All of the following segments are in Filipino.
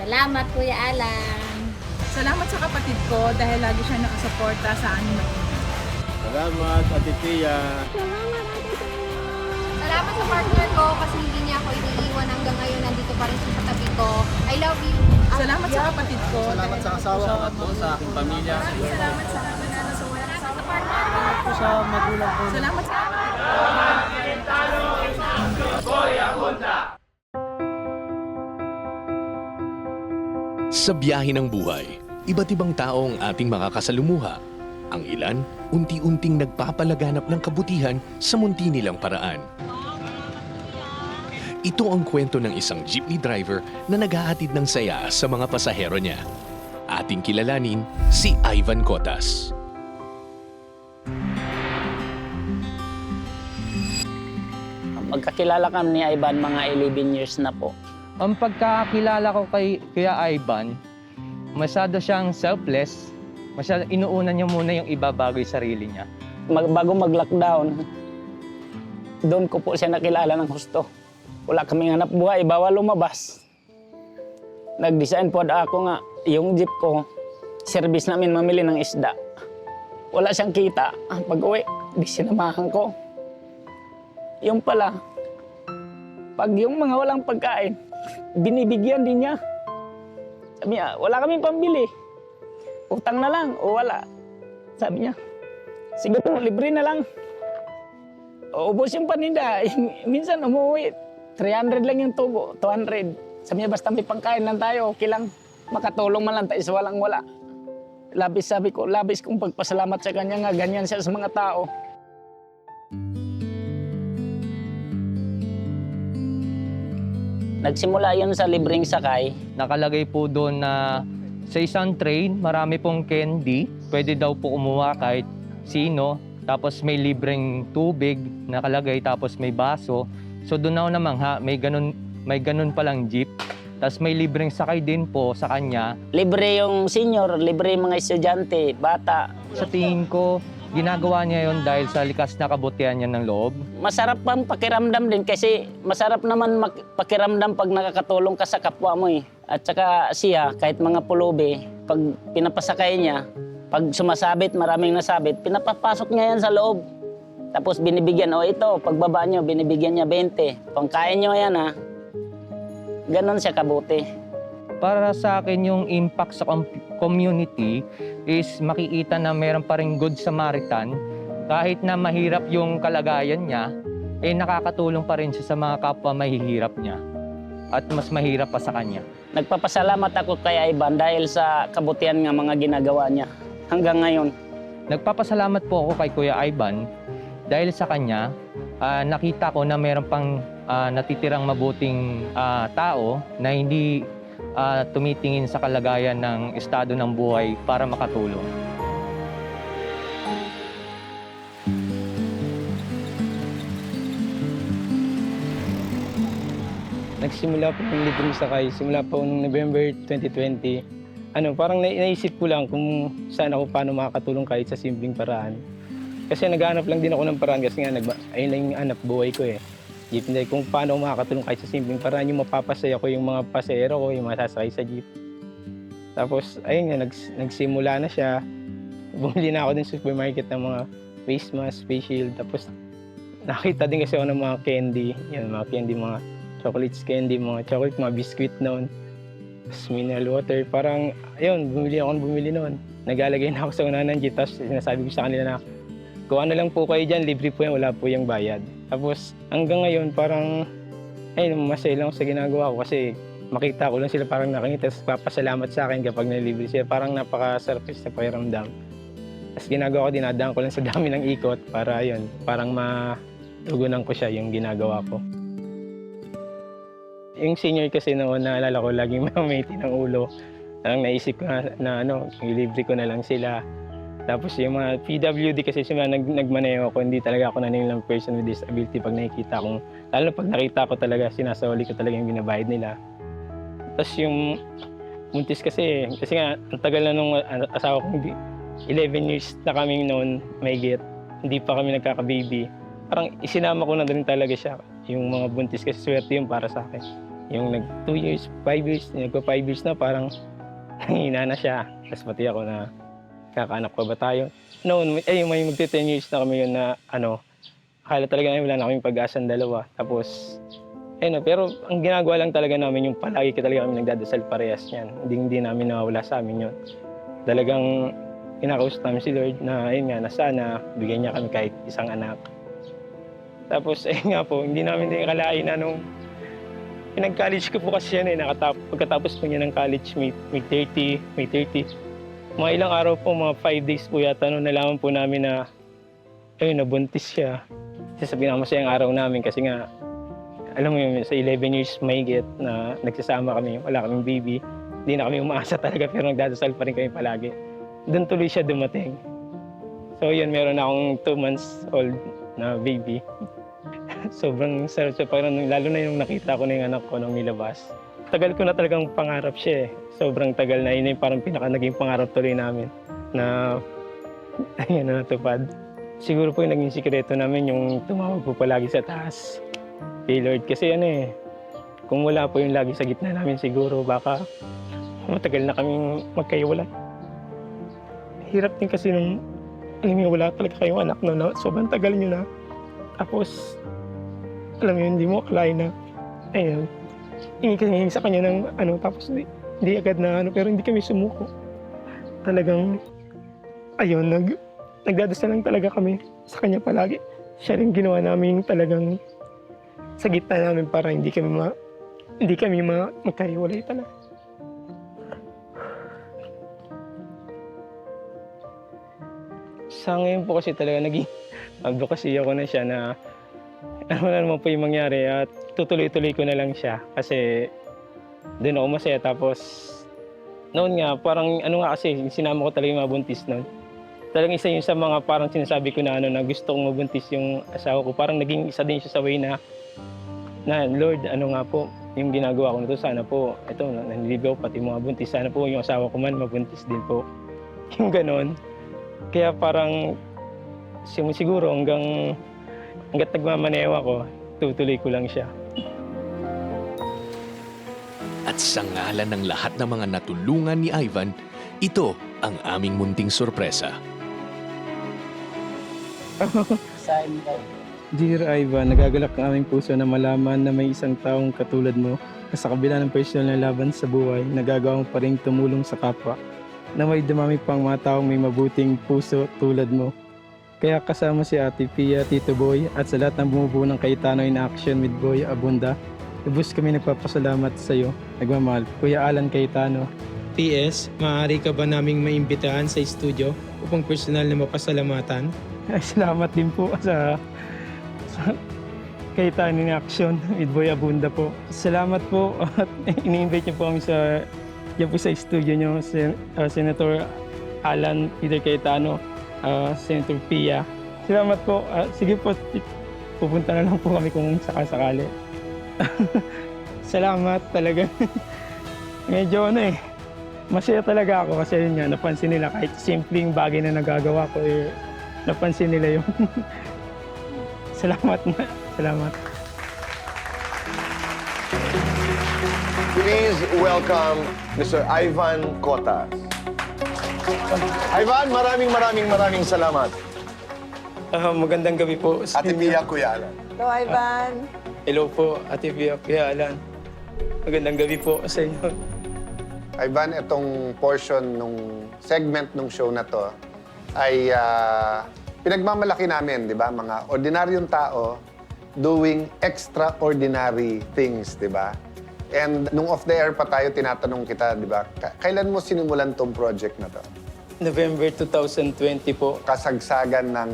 Salamat, Kuya Alan. Salamat sa kapatid ko dahil lagi siya nakasuporta sa amin noon. Salamat, Ate Tia. Salamat sa partner ko kasi hindi niya ako iniiwan hanggang ngayon. Nandito pa rin siya sa tabi ko. I love you. Salamat sa kapatid ko. Salamat sa asawa ko at po sa aking pamilya. Salamat sa kanila sa walang Salamat sa partner ko. Sa magulang ko. Salamat sa Sa biyahe ng buhay, iba't ibang tao ang ating makakasalumuha. Ang ilan, unti-unting nagpapalaganap ng kabutihan sa munti nilang paraan. Ito ang kwento ng isang jeepney driver na naghahatid ng saya sa mga pasahero niya. Ating kilalanin si Ivan Cotas. Magkakilala kami ni Ivan mga 11 years na po. Ang pagkakilala ko kay Kuya Ivan, masyado siyang selfless. Masyado inuuna niya muna yung iba bago yung sarili niya. Bago mag-lockdown, doon ko po siya nakilala ng husto. Wala kaming hanap buhay, bawal lumabas. Nag-design po ako nga, yung jeep ko, service namin mamili ng isda. Wala siyang kita. Pag-uwi, di sinamahan ko. Yung pala, pag yung mga walang pagkain, binibigyan din niya. Sabi niya, wala kaming pambili. Utang na lang o wala. Sabi niya, siguro libre na lang. Ubos yung paninda. Minsan umuwi, 300 lang yung tubo, 200. Sabi niya, basta may pangkain lang tayo, okay lang. Makatulong man lang tayo sa walang wala. Sabi ko, labis kong pagpasalamat sa kanya nga, ganyan siya sa mga tao. Nagsimula yun sa libreng sakay. Nakalagay po doon na sa isang train, marami pong candy. Pwede daw po kumuha kahit sino. Tapos may libreng tubig nakalagay, tapos may baso. So doon ako namangha, may ganun palang jeep. Tapos may libreng sakay din po sa kanya. Libre yung senior, libre yung mga estudyante, bata. Sa tingin ko, ginagawa niya yon dahil sa likas na kabutihan niya ng loob. Masarap pang pakiramdam din kasi masarap naman pakiramdam pag nakakatulong ka sa kapwa mo eh. At saka siya, kahit mga pulubi, pag pinapasakay niya, pag sumasabit, maraming nasabit, pinapapasok niya yan sa loob. Tapos binibigyan, ito, pagbaba niyo, binibigyan niya 20. Pangkain niyo yan ha. Ganon siya kabuti. Para sa akin, yung impact sa community is makikita na meron pa rin good Samaritan. Kahit na mahirap yung kalagayan niya, nakakatulong pa rin siya sa mga kapwa mahihirap niya. At mas mahirap pa sa kanya. Nagpapasalamat ako kay Ivan dahil sa kabutihan ng mga ginagawa niya hanggang ngayon. Nagpapasalamat po ako kay Kuya Ivan dahil sa kanya, nakita ko na meron pang natitirang mabuting tao na hindi tumitingin sa kalagayan ng estado ng buhay para makatulong. Nagsimula po yung libreng sakay, simula po noong November 2020. Parang naisip ko lang kung saan ako paano makakatulong kahit sa simpleng paraan. Kasi naghahanap lang din ako ng paraan kasi nga ayun lang yung hanap buhay ko eh. Jeep, kung paano ako makakatulong kahit sa simpleng paraan, yung mapapasaya ko yung mga pasahero ko, yung masasakay sa jeep. Tapos ayun nga, nagsimula na siya. Bumili na ako din sa supermarket ng mga face mask, face shield. Tapos nakita din kasi ako ng mga candy, mga candy, mga chocolates candy, mga chocolate, mga biscuit noon. Tapos mineral water, parang, ayun, bumili noon. Naglalagay na ako sa unahan ng jeep, tapos sinasabi ko sa kanila na, kung ano lang po kayo dyan, libre po yan, wala po yung bayad. Tapos hanggang ngayon, parang, ayun, masaya lang ako sa ginagawa ko kasi makita ko lang sila parang nakangiti, tapos papasalamat sa akin kapag nalibre sila. Parang napakasarap sa pakiramdam. Tapos ginagawa ko, dinadaan ko lang sa dami ng ikot para, ayun, parang matugunan ko siya yung ginagawa ko. Yung senior kasi noon, naalala ko, laging mamiti ng ulo. Parang naisip ko na ilibre ko na lang sila. Tapos yung mga PWD kasi sila nagmaneho ako, hindi talaga ako nanilang person with disability pag nakikita kong, lalo pag nakita ko talaga, sinasawali ko talaga yung binabayad nila. Tapos yung buntis kasi nga, ang tagal na nung asawa ko, 11 years na kami noon, may get, hindi pa kami nagkaka-baby. Parang isinama ko na din talaga siya, yung mga buntis kasi swerte yun para sa akin. Yung nag 2 years, 5 years, nagpa 5 years na parang hina na siya. Tapos pati ako na kakaanak pa ba tayo? Noon, may magti 10 years na kami yun na akala talaga namin wala na kaming pag-asang dalawa. Tapos, pero ang ginagawa lang talaga namin yung palagi talaga kami nagdadasal parehas niyan. Hindi namin nawawala sa amin yun. Talagang kinakausap namin si Lord na na sana bigyan niya kami kahit isang anak. Tapos nga po, hindi namin din akalain na nung pinag-college ko po kasi yan pagkatapos po niya ng college, may 30. Mga ilang araw po, mga 5 days po yata, nalaman po namin na nabuntis siya. Kasi sa pinakamasayang araw namin kasi nga, alam mo yun, sa 11 years mahigit na nagsasama kami, wala kaming baby. Hindi na kami umaasa talaga pero nagdadasal pa rin kami palagi. Doon tuloy siya dumating. So yun, meron akong 2 months old na baby. Sobrang sarap siya, lalo na yung nakita ko na yung anak ko nung nilabas. Tagal ko na talagang pangarap siya eh. Sobrang tagal na, yun yung parang naging pangarap tuloy namin na ayun na natupad. Siguro po yung naging sikreto namin yung tumawag po palagi sa taas kay Lord. Kasi kung wala po yung lagi sa gitna namin siguro baka matagal na kaming magkaiwala. Hirap din kasi nung wala talaga kayong anak na sobrang tagal nyo na. Tapos, alam mo yun, hindi mo akalain na, hingi sa kanya ng tapos hindi agad na pero hindi kami sumuko. Talagang, nagdadasal lang talaga kami sa kanya palagi. Siya rin ginawa namin talagang sa gitna namin para hindi kami magkahiwalay talaga. Sa ngayon po kasi talaga naging advocacy ako na siya na ano na naman po yung mangyari at tutuloy-tuloy ko na lang siya kasi doon ako masaya. Tapos noon nga parang kasi sinama ko talaga yung mga buntis noon. Talagang isa yun sa mga parang sinasabi ko na na gusto kong mabuntis yung asawa ko. Parang naging isa din siya sa way na Lord, nga po yung ginagawa ko na to, sana po nanliligaw pati mga buntis, sana po yung asawa ko man mabuntis din po. Yung ganon. Kaya parang siguro hanggat nagmamaneho ako, tutuloy ko lang siya. At sa ngalan ng lahat ng mga natulungan ni Ivan, ito ang aming munting sorpresa. Dear Ivan, nagagalak ang aming puso na malaman na may isang taong katulad mo na sa kabila ng personal na laban sa buhay, nagagawa mo pa rin tumulong sa kapwa. Na may dumami pang mga taong may mabuting puso tulad mo. Kaya kasama si Ate Pia, Tito Boy at sa lahat ng bumubuo ng Cayetano in Action with Boy Abunda, lubos kami nagpapasalamat sa iyo. Nagmamahal, Kuya Alan Cayetano. PS, maaari ka ba naming maimbitahan sa studio upang personal na mapasalamatan? Ay, salamat din po sa Cayetano in Action with Boy Abunda po. Salamat po at ini-invite niyo po kami sa studio niyo, Senator Alan Peter Cayetano, Senator Pia. Salamat po. Sige po, pupunta na lang po kami kung sakasakali. Salamat talaga. Medyo masaya talaga ako kasi yun nga, napansin nila kahit simpleng bagay na nagagawa ko, napansin nila yun. Salamat na. Salamat. Please welcome Mr. Ivan Cotas. Ivan, maraming salamat. Magandang gabi po. Ate Pia, Kuya Alan. Hello, Ivan. Hello po, Ate Pia, Kuya Alan. Magandang gabi po sa inyo. Ivan, itong portion nung segment nung show na to ay pinagmamalaki namin, di ba? Mga ordinaryong tao doing extraordinary things, di ba? And nung off the air pa tayo, tinatanong kita, di ba? Kailan mo sinimulan tong project na to? November 2020 po. Kasagsagan ng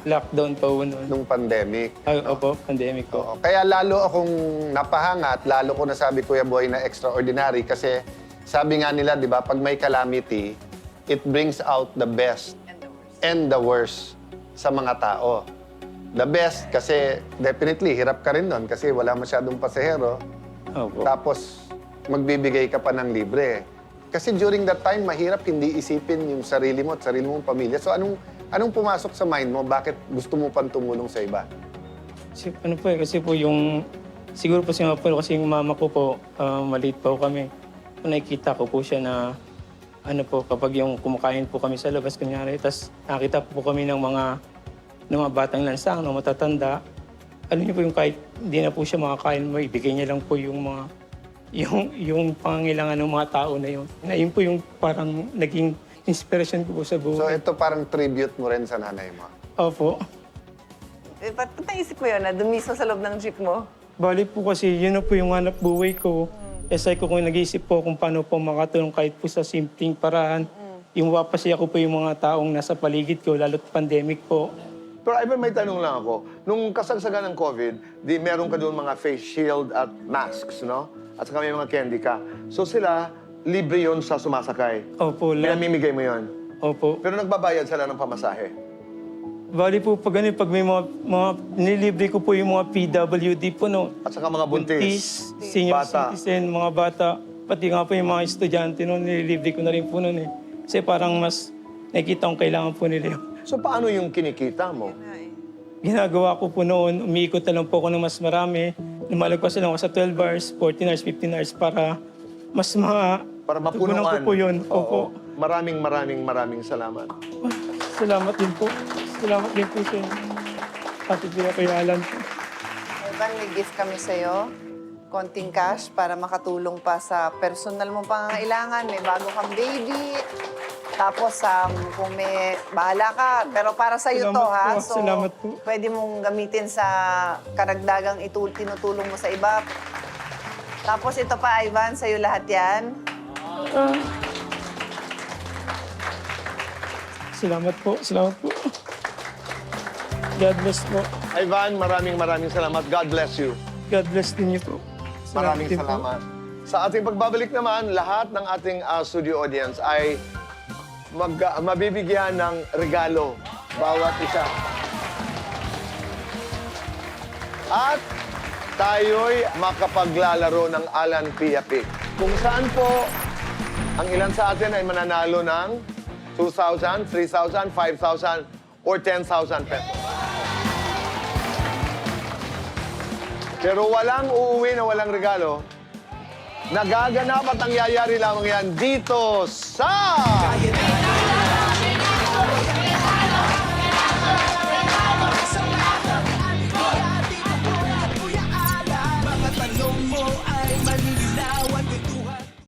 Lockdown pa po noon. nung pandemic. Opo, pandemic po. Oo. Kaya lalo akong napahanga at lalo ko nasabi, Kuya Boy, na extraordinary kasi sabi nga nila, di ba, pag may calamity, it brings out the best and the worst sa mga tao. The best kasi definitely hirap ka rin nun kasi wala masyadong pasahero. Opo. Tapos magbibigay ka pa ng libre. Kasi during that time, mahirap hindi isipin yung sarili mo at sarili mong pamilya. So anong pumasok sa mind mo? Bakit gusto mo pang tumulong sa iba? Kasi po yung Siguro po si Mama po kasi yung mama ko po, maliit po kami. Nakikita ko po siya na ano po, kapag yung kumakain po kami sa labas, kunyari, tapos nakita po kami ng mga batang lansang, ng matatanda. Alam niyo po yung kahit hindi na po siya makakain, maibigay niya lang po yung mga yung pangangailangan ng mga tao na yun. Na yun po yung parang naging inspiration ko po sa So buhay. ito parang tribute mo rin sa nanay mo. Opo. Ba't naisip mo yun na dumiso sa loob ng jeep mo? Bali po kasi yun na po yung hanap buhay ko. Esay ko kung nag-iisip po kung paano po makatulong kahit po sa simpleng paraan. Yung mapasaya ko po yung mga taong nasa paligid ko, lalo't pandemic po. Pero Ivan, may tanong lang ako. Nung kasagsagan ng COVID, di meron ka doon mga face shield at masks, no? At saka may mga candy ka. So sila, libre yon sa sumasakay. Opo, Pinamimigay mo yon. Opo. Pero nagbabayad sila ng pamasahe. Bali po pag may mga nilibre ko po yung mga PWD po, no? At saka mga buntis. Senior Bata. citizen, mga bata. Pati nga po yung mga estudyante, no? Nililibre ko na rin po nun, eh. Kasi parang mas nakikita kong kailangan po nila yun. So paano yung kinikita mo? Ginagawa ko po noon, umiikot na lang po ako ng mas marami. Lumalagpas lang ako sa 12 hours, 14 hours, 15 hours para mas Para tugunan mapunuan. ko po yun. Opo. Maraming salamat. Salamat din po. Salamat din po sa inyo. Pati po kay Alan po. Evan, may gift kami sa'yo. Konting cash para makatulong pa sa personal mong pangangailangan. May bago kang baby. Tapos, kung may bahala ka. Pero para sa'yo to, ha? Po. Salamat po. Pwede mong gamitin sa karagdagang tinutulong mo sa iba. Tapos ito pa, Ivan, sa'yo lahat yan. Salamat po. Salamat po. God bless po. Ivan, maraming salamat. God bless you. God bless din niyo po. Maraming din po. salamat. Sa ating pagbabalik naman, lahat ng ating studio audience ay mabibigyan ng regalo bawat isa. At tayo'y makapaglalaro ng Alan Pia Pick. Kung saan po ang ilan sa atin ay mananalo ng 2,000, 3,000, 5,000, or 10,000 pesos. Pero walang uuwi na walang regalo. Nagaganap at nangyayari lamang yan dito sa...